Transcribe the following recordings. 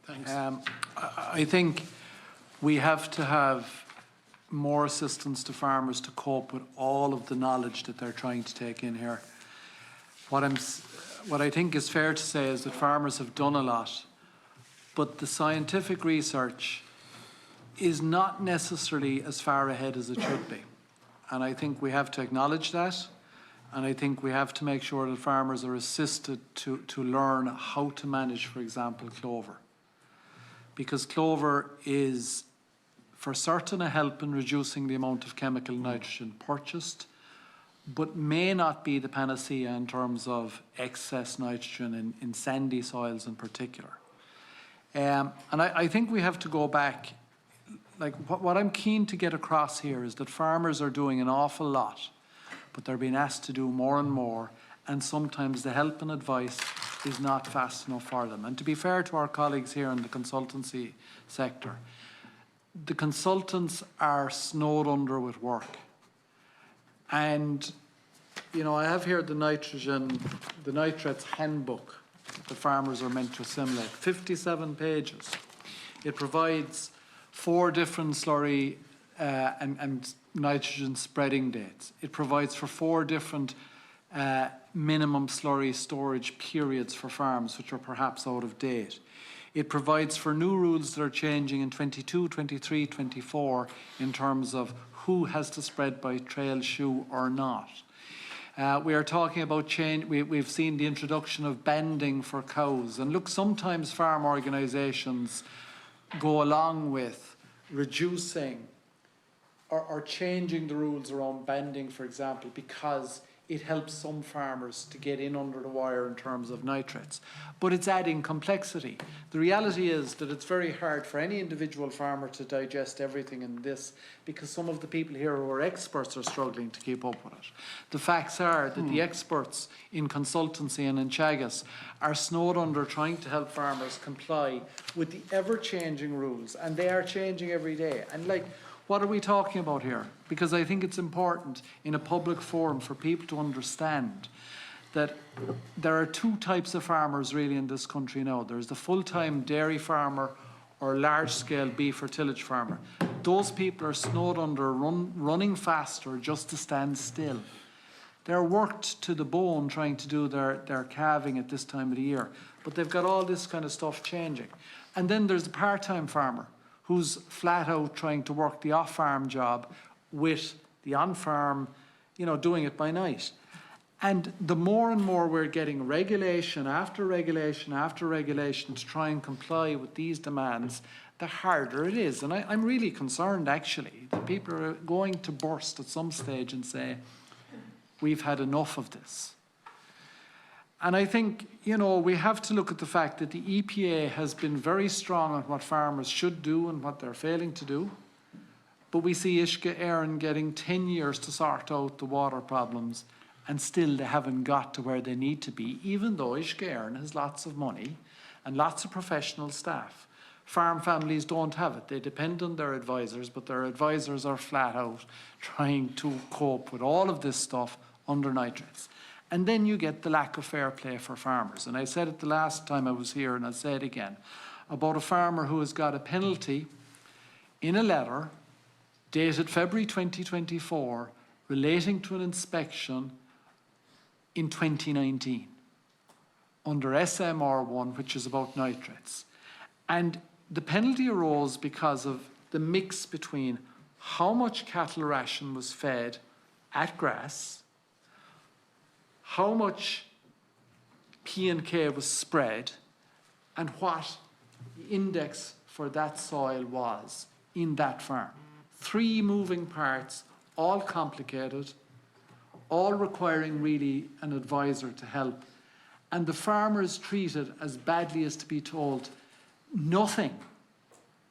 Thanks. I think we have to have more assistance to farmers to cope with all of the knowledge that they're trying to take in here. What I think is fair to say is that farmers have done a lot, but the scientific research is not necessarily as far ahead as it should be. And I think we have to acknowledge that. And I think we have to make sure that farmers are assisted to learn how to manage, for example, clover. Because clover is, for certain, a help in reducing the amount of chemical nitrogen purchased, but may not be the panacea in terms of excess nitrogen in sandy soils in particular. And I think we have to go back. Like what I'm keen to get across here is that farmers are doing an awful lot, but they're being asked to do more and more, and sometimes the help and advice is not fast enough for them. And to be fair to our colleagues here in the consultancy sector, the consultants are snowed under with work. And, you know, I have here the nitrates handbook that farmers are meant to assimilate, 57 pages. It provides 4 different slurry and nitrogen spreading dates. It provides for 4 different minimum slurry storage periods for farms which are perhaps out of date. It provides for new rules that are changing in 22, 23, 24 in terms of who has to spread by trail shoe or not. We are talking about change. We've seen the introduction of banding for cows. And look, sometimes farm organisations go along with reducing or changing the rules around banding, for example, because it helps some farmers to get in under the wire in terms of nitrates. But it's adding complexity. The reality is that it's very hard for any individual farmer to digest everything in this, because some of the people here who are experts are struggling to keep up with it. The facts are that the experts in consultancy and in Teagasc are snowed under trying to help farmers comply with the ever-changing rules, and they are changing every day. And like, what are we talking about here? Because I think it's important in a public forum for people to understand that there are 2 types of farmers really in this country now. There's the full-time dairy farmer or large-scale beef or tillage farmer. Those people are snowed under, running faster just to stand still. They're worked to the bone trying to do their calving at this time of the year, but they've got all this kind of stuff changing. And then there's the part-time farmer who's flat out trying to work the off-farm job with the on-farm, you know, doing it by night. And the more and more we're getting regulation after regulation after regulation to try and comply with these demands, the harder it is. And I'm really concerned, actually, that people are going to burst at some stage and say, we've had enough of this. And I think, you know, we have to look at the fact that the EPA has been very strong on what farmers should do and what they're failing to do. But we see ICSA Éireann getting 10 years to sort out the water problems, and still they haven't got to where they need to be, even though ICSA Éireann has lots of money and lots of professional staff. Farm families don't have it. They depend on their advisors, but their advisors are flat out trying to cope with all of this stuff under nitrates. And then you get the lack of fair play for farmers. And I said it the last time I was here, and I'll say it again, about a farmer who has got a penalty in a letter dated February 2024 relating to an inspection in 2019 under SMR1, which is about nitrates. And the penalty arose because of the mix between how much cattle ration was fed at grass, how much P&K was spread, and what the index for that soil was in that farm. 3 moving parts, all complicated, all requiring really an advisor to help. And the farmer is treated as badly as to be told nothing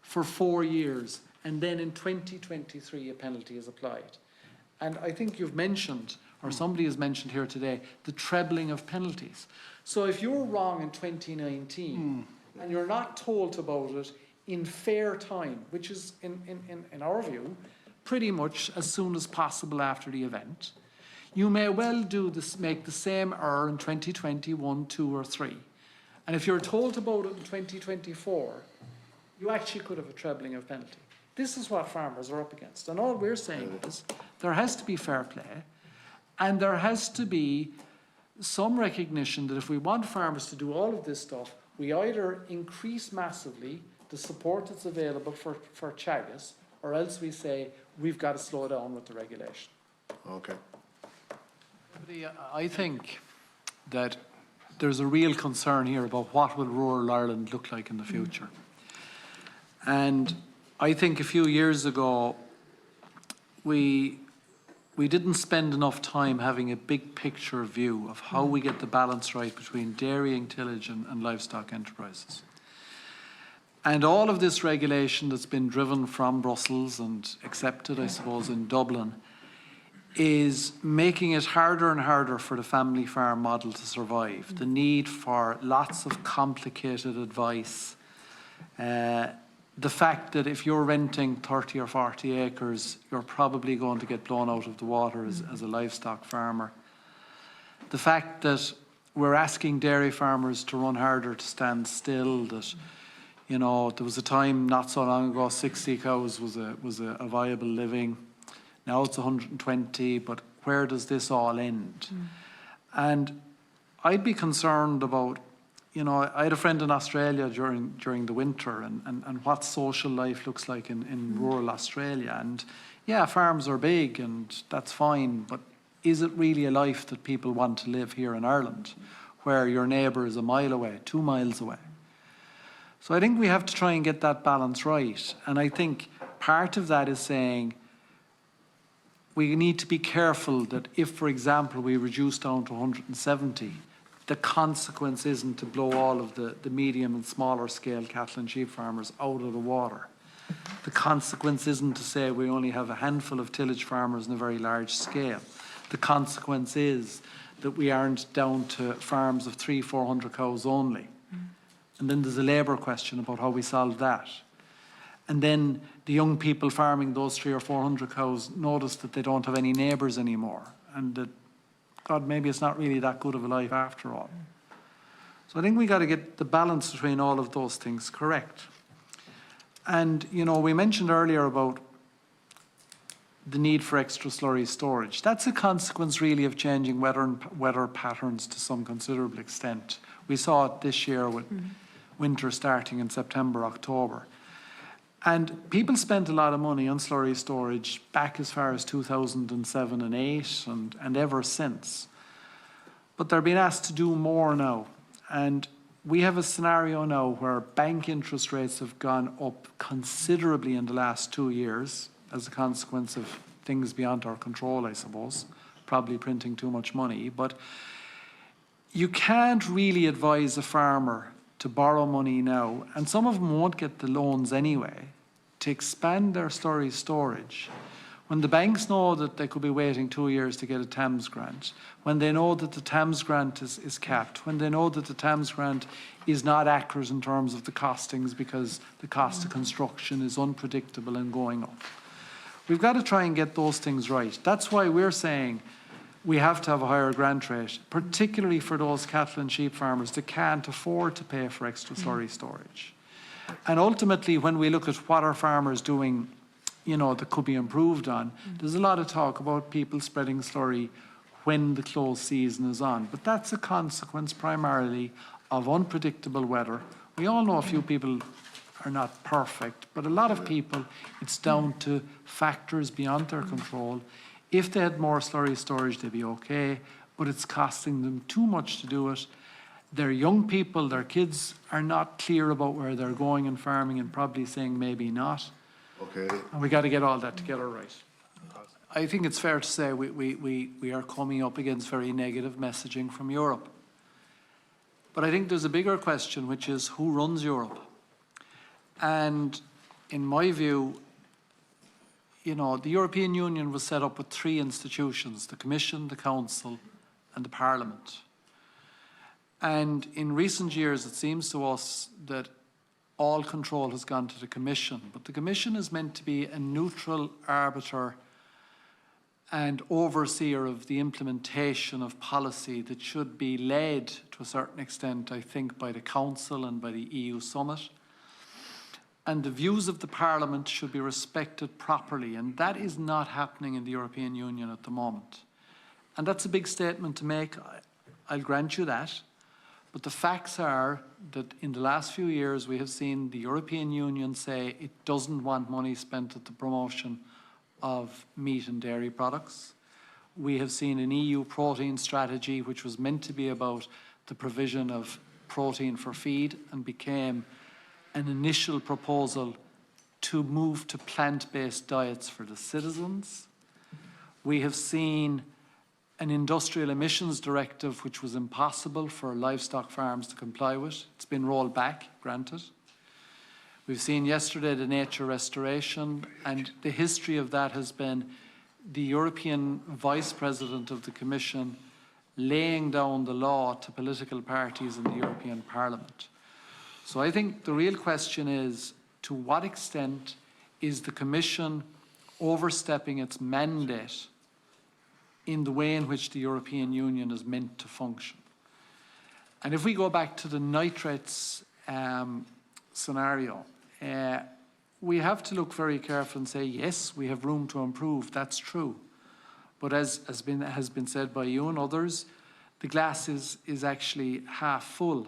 for 4 years, and then in 2023 a penalty is applied. And I think you've mentioned, or somebody has mentioned here today, the trebling of penalties. So if you're wrong in 2019 and you're not told about it in fair time, which is, in our view, pretty much as soon as possible after the event, you may well do this, make the same error in 2021, 2 or 3. And if you're told about it in 2024, you actually could have a trebling of penalty. This is what farmers are up against. And all we're saying is there has to be fair play, and there has to be some recognition that if we want farmers to do all of this stuff, we either increase massively the support that's available for Teagasc, or else we say we've got to slow down with the regulation. Okay. I think that there's a real concern here about what will rural Ireland look like in the future. And I think a few years ago, we didn't spend enough time having a big picture view of how we get the balance right between dairying, tillage and livestock enterprises. And all of this regulation that's been driven from Brussels and accepted, I suppose, in Dublin is making it harder and harder for the family farm model to survive. The need for lots of complicated advice. The fact that if you're renting 30 or 40 acres, you're probably going to get blown out of the water as a livestock farmer. The fact that we're asking dairy farmers to run harder to stand still, that, you know, there was a time not so long ago 60 cows was a viable living. Now it's 120, but where does this all end? And I'd be concerned about, you know, I had a friend in Australia during the winter and what social life looks like in rural Australia. And yeah, farms are big and that's fine, but is it really a life that people want to live here in Ireland, where your neighbour is a mile away, 2 miles away? So I think we have to try and get that balance right. And I think part of that is saying we need to be careful that if, for example, we reduce down to 170, the consequence isn't to blow all of the medium and smaller scale cattle and sheep farmers out of the water. The consequence isn't to say we only have a handful of tillage farmers on a very large scale. The consequence is that we aren't down to farms of 300-400 cows only. And then there's a labour question about how we solve that. And then the young people farming those 300 or 400 cows notice that they don't have any neighbours anymore, and that, God, maybe it's not really that good of a life after all. So I think we got to get the balance between all of those things correct. And, you know, we mentioned earlier about the need for extra slurry storage. That's a consequence really of changing weather patterns to some considerable extent. We saw it this year with winter starting in September, October. And people spent a lot of money on slurry storage back as far as 2007 and 8 and ever since. But they're being asked to do more now. And we have a scenario now where bank interest rates have gone up considerably in the last 2 years as a consequence of things beyond our control, I suppose, probably printing too much money. But you can't really advise a farmer to borrow money now, and some of them won't get the loans anyway, to expand their slurry storage when the banks know that they could be waiting 2 years to get a TAMS grant, when they know that the TAMS grant is capped, when they know that the TAMS grant is not accurate in terms of the costings because the cost of construction is unpredictable and going up. We've got to try and get those things right. That's why we're saying we have to have a higher grant rate, particularly for those cattle and sheep farmers that can't afford to pay for extra slurry storage. And ultimately, when we look at what are farmers doing, you know, that could be improved on, there's a lot of talk about people spreading slurry when the close season is on. But that's a consequence primarily of unpredictable weather. We all know a few people are not perfect, but a lot of people, it's down to factors beyond their control. If they had more slurry storage, they'd be okay, but it's costing them too much to do it. They're young people, their kids are not clear about where they're going in farming and probably saying maybe not. Okay. And we got to get all that together right. I think it's fair to say we are coming up against very negative messaging from Europe. But I think there's a bigger question, which is who runs Europe? And in my view, you know, the European Union was set up with 3 institutions, the Commission, the Council, and the Parliament. And in recent years, it seems to us that all control has gone to the Commission, but the Commission is meant to be a neutral arbiter and overseer of the implementation of policy that should be led to a certain extent, I think, by the Council and by the EU Summit. And the views of the Parliament should be respected properly, and that is not happening in the European Union at the moment. And that's a big statement to make, I'll grant you that. But the facts are that in the last few years we have seen the European Union say it doesn't want money spent at the promotion of meat and dairy products. We have seen an EU protein strategy which was meant to be about the provision of protein for feed and became an initial proposal to move to plant-based diets for the citizens. We have seen an industrial emissions directive which was impossible for livestock farms to comply with. It's been rolled back, granted. We've seen yesterday the nature restoration, and the history of that has been the European Vice President of the Commission laying down the law to political parties in the European Parliament. So I think the real question is, to what extent is the Commission overstepping its mandate in the way in which the European Union is meant to function? And if we go back to the nitrates scenario, we have to look very careful and say, yes, we have room to improve, that's true. But as has been said by you and others, the glass is actually half full.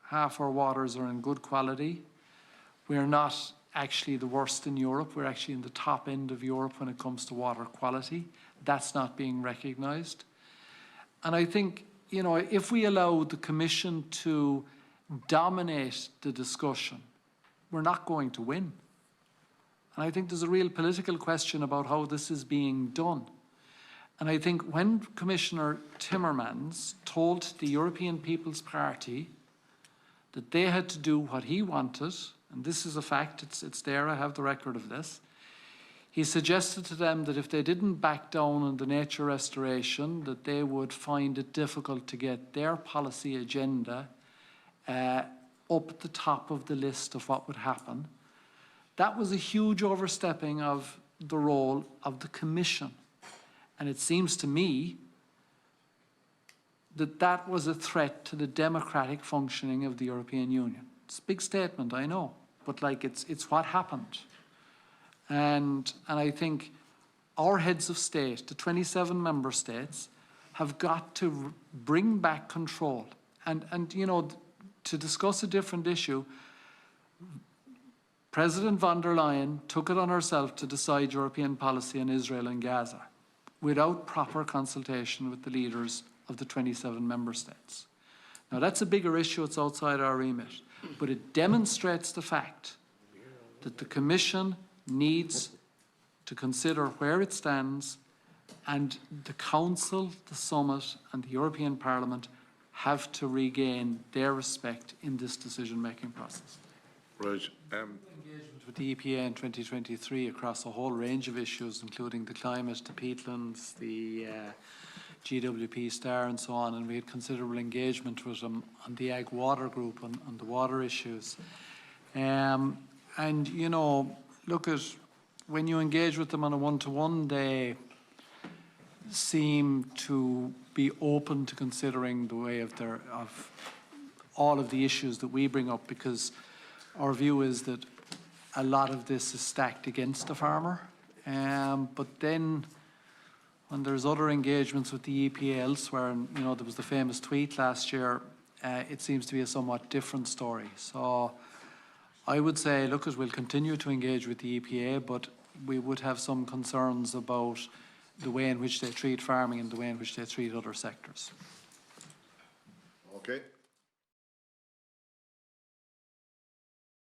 Half our waters are in good quality. We're not actually the worst in Europe. We're actually in the top end of Europe when it comes to water quality. That's not being recognised. And I think, you know, if we allow the Commission to dominate the discussion, we're not going to win. And I think there's a real political question about how this is being done. And I think when Commissioner Timmermans told the European People's Party that they had to do what he wanted, and this is a fact, it's there, I have the record of this, he suggested to them that if they didn't back down on the nature restoration, that they would find it difficult to get their policy agenda up at the top of the list of what would happen. That was a huge overstepping of the role of the Commission. And it seems to me that that was a threat to the democratic functioning of the European Union. It's a big statement, I know, but like it's what happened. And I think our heads of state, the 27 member states, have got to bring back control. And you know, to discuss a different issue, President von der Leyen took it on herself to decide European policy on Israel and Gaza without proper consultation with the leaders of the 27 member states. Now that's a bigger issue, it's outside our remit, but it demonstrates the fact that the Commission needs to consider where it stands, and the Council, the Summit and the European Parliament have to regain their respect in this decision-making process. Right. Engagement with the EPA in 2023 across a whole range of issues, including the climate, the peatlands, the GWP star and so on, and we had considerable engagement with them on the Ag Water Group on the water issues. And you know, look at, when you engage with them on a one-to-one, they seem to be open to considering the way of all of the issues that we bring up, because our view is that a lot of this is stacked against the farmer. But then when there's other engagements with the EPA elsewhere, and you know, there was the famous tweet last year, it seems to be a somewhat different story. So I would say, look, we'll continue to engage with the EPA, but we would have some concerns about the way in which they treat farming and the way in which they treat other sectors. Okay.